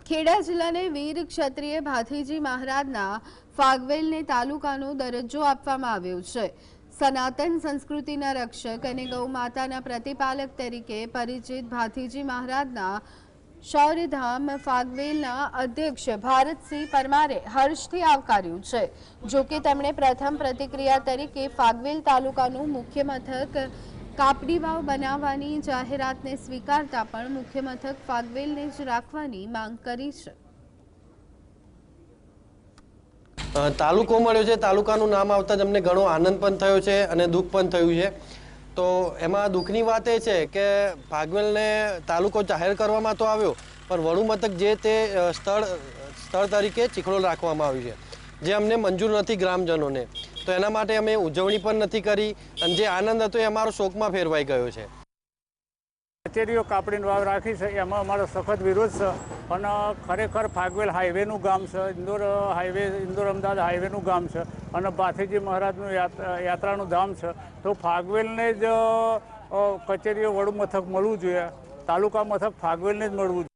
ખેડા જિલ્લાને વીર ક્ષત્રિય ભાથીજી મહારાજના ફાગવેલને તાલુકાનો દરજ્જો આપવામાં આવ્યો છે। સનાતન સંસ્કૃતિના રક્ષક અને ગૌ માતાના પ્રતિપાલક તરીકે પરિચિત ભાથીજી મહારાજના શૌર્યધામ ફાગવેલના અધ્યક્ષ ભારતસિંહ પરમારે હર્ષથી આવકાર્યું છે। જોકે તેમણે પ્રથમ પ્રતિક્રિયા તરીકે ફાગવેલ તાલુકાનું મુખ્ય મથક કાપડીવાવ બનાવવાની જાહેરાતને સ્વીકારતા પણ મુખ્ય મથક ફાગવેલને જ રાખવાની માંગ કરી છે। તાલુકો મળ્યો છે, તાલુકાનું નામ આવતા જ અમને ઘણો આનંદ પણ થયો છે અને દુઃખ પણ થયું છે। તો એમાં દુઃખની વાત એ છે કે ફાગવેલને તાલુકો જાહેર કરવામાં તો આવ્યો, પણ વડુ મથક જે તે સ્થળ તરીકે ચીખલોલ રાખવામાં આવ્યું છે, જે અમને મંજૂર નથી ગ્રામજનોને। તો એના માટે અમે ઉજવણી પણ નથી કરી અને જે આનંદ હતો એ અમારો શોકમાં ફેરવાઈ ગયો છે। કચેરીઓ કાપડીની વાવ રાખી છે એમાં અમારો સખત વિરોધ છે અને ખરેખર ફાગવેલ હાઈવેનું ગામ છે, ઇન્દોર અમદાવાદ હાઈવેનું ગામ છે અને ભાથીજી મહારાજનું યાત્રાનું ધામ છે। તો ફાગવેલને જ કચેરીઓ વડુ મથક મળવું જોઈએ, તાલુકા મથક ફાગવેલને જ મળવું જોઈએ।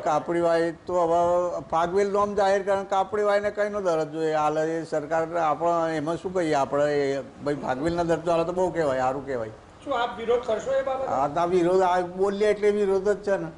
કાપડીવાય તો હવે ફાગવેલ નામ જાહેર કરે, કાપડીવાયને કઈનો દરજ્જો હાલે એ સરકાર આપણે એમાં શું કહીએ? આપણે ભાઈ ફાગવેલના દરજ્જો હાલે તો બહુ કહેવાય, સારું કહેવાય। શું આપ વિરોધ કરશો એ બાબતે? હા, વિરોધ બોલીએ એટલે વિરોધ જ છે ને।